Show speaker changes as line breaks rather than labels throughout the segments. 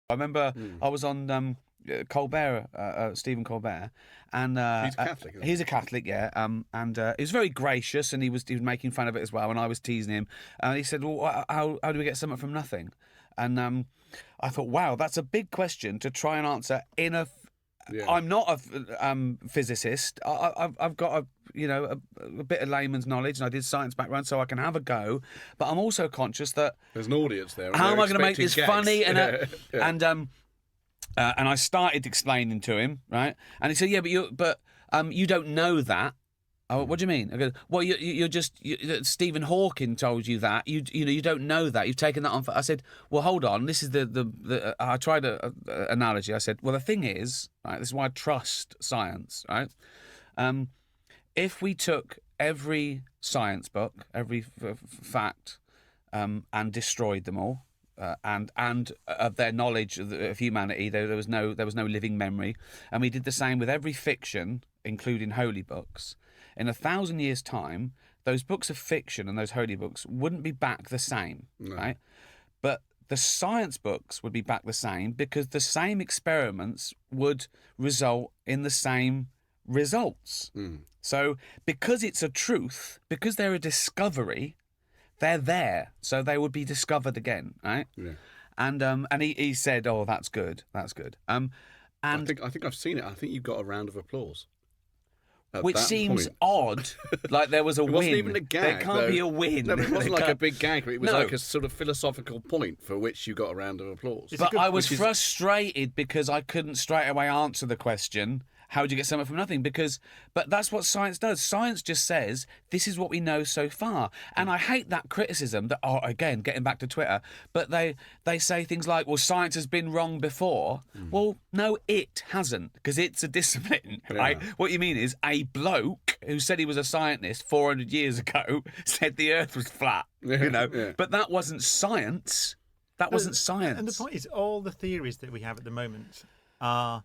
I remember I was on Colbert, Stephen Colbert, and
he's a Catholic. Isn't he?
He's a Catholic, yeah. And he was very gracious, and he was making fun of it as well. And I was teasing him, and he said, "Well, how do we get something from nothing?" And I thought, wow, that's a big question to try and answer in a. Yeah. I'm not a physicist. I've got a bit of layman's knowledge, and I did science background, so I can have a go. But I'm also conscious that
there's an audience there.
How am I going to make this
gags.
funny? And I started explaining to him, right? And he said, "Yeah, but you don't know that." Oh, what do you mean? I go, well, you're just Stephen Hawking told you that. You don't know that. You've taken that on. I said, well, hold on. This is the I tried a analogy. I said, well, the thing is, right. This is why I trust science, right? If we took every science book, every fact, and destroyed them all, and of their knowledge of humanity, there was no living memory, and we did the same with every fiction, including holy books. In 1,000 years' time, those books of fiction and those holy books wouldn't be back the same, right? But the science books would be back the same because the same experiments would result in the same results. So because it's a truth, because they're a discovery, they're there, so they would be discovered again, right? Yeah. And he said, "Oh, that's good, that's good." And
I think I've seen it. I think you got a round of applause.
Which seems odd, like there was a win.
It wasn't even a gag.
There can't be a win.
No, it wasn't like a big gag. It was like a sort of philosophical point for which you got a round of applause.
But I was frustrated because I couldn't straight away answer the question, how do you get something from nothing? But that's what science does. Science just says, this is what we know so far. And I hate that criticism that, again, getting back to Twitter, but they say things like, well, science has been wrong before. Well, no, it hasn't, because it's a discipline, right? What you mean is a bloke who said he was a scientist 400 years ago said the earth was flat, But that wasn't science. That wasn't science.
And the point is, all the theories that we have at the moment are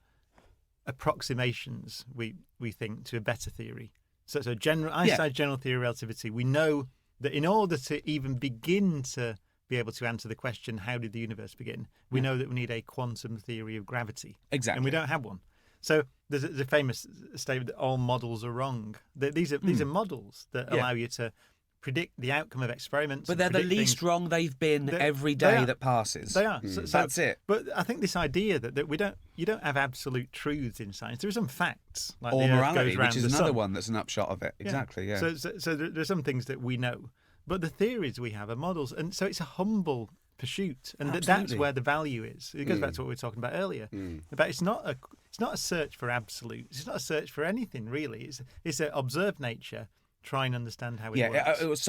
approximations, we think, to a better theory. So Einstein's general theory of relativity, we know that in order to even begin to be able to answer the question, how did the universe begin, we know that we need a quantum theory of gravity.
Exactly.
And we don't have one. So there's a famous statement that all models are wrong. These are models that allow you to predict the outcome of experiments.
But they're the least wrong they've been every day that passes.
They are. So
that's it.
But I think this idea that you don't have absolute truths in science. There are some facts, like
or
the
morality,
Earth goes round
which is
the
another
sun.
one that's an upshot of it. Exactly. Yeah.
So there are some things that we know, but the theories we have are models, and so it's a humble pursuit, and that's where the value is. It goes back to what we were talking about earlier. But it's not a search for absolutes. It's not a search for anything really. It's an observe nature. Try and understand how it works.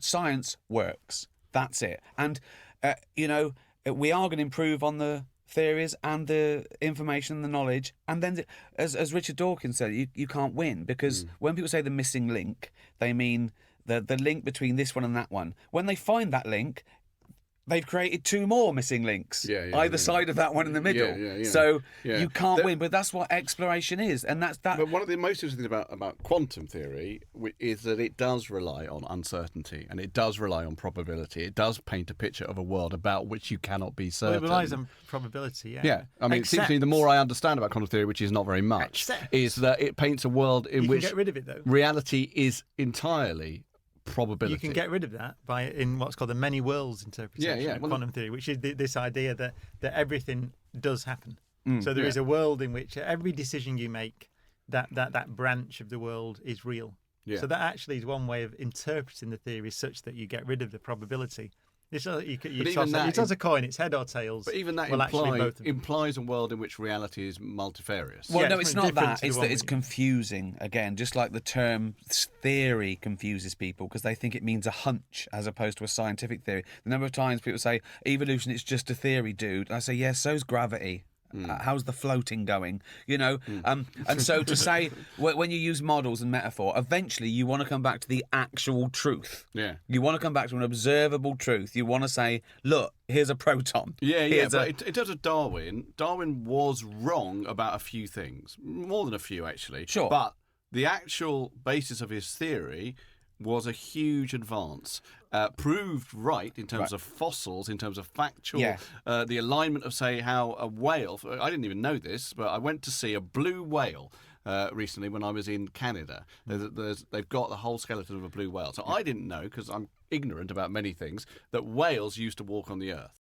Science works. That's it. And, we are going to improve on the theories and the information and the knowledge. And then, as Richard Dawkins said, you can't win because when people say the missing link, they mean the link between this one and that one. When they find that link, they've created two more missing links, either side of that one in the middle. So you can't win, but that's what exploration is, and that's that.
But one of the most interesting things about quantum theory is that it does rely on uncertainty, and it does rely on probability. It does paint a picture of a world about which you cannot be certain.
Well, it relies on probability,
Yeah, I mean, it seems to me the more I understand about quantum theory, which is not very much, is that it paints a world in which
get rid of it, though.
Reality is entirely probability.
You can get rid of that in what's called the many worlds interpretation of quantum theory, which is this idea that everything does happen. So there is a world in which every decision you make, that branch of the world is real. So that actually is one way of interpreting the theory such that you get rid of the probability. You toss a coin, it's head or tails.
But even that implies a world in which reality is multifarious.
Well, no, it's not that. It's that it's confusing, again, just like the term theory confuses people because they think it means a hunch as opposed to a scientific theory. The number of times people say, evolution is just a theory, dude. And I say, yeah, so's gravity. How's the floating going? And so to say, when you use models and metaphor, eventually you want to come back to the actual truth. Yeah. You want to come back to an observable truth. You want to say, look, here's a proton.
But in terms of Darwin was wrong about a few things. More than a few, actually.
Sure.
But the actual basis of his theory was a huge advance. Proved right in terms of fossils, in terms of factual, the alignment of, say, how a whale, I didn't even know this, but I went to see a blue whale recently when I was in Canada. They've got the whole skeleton of a blue whale. So I didn't know, because I'm ignorant about many things, that whales used to walk on the earth.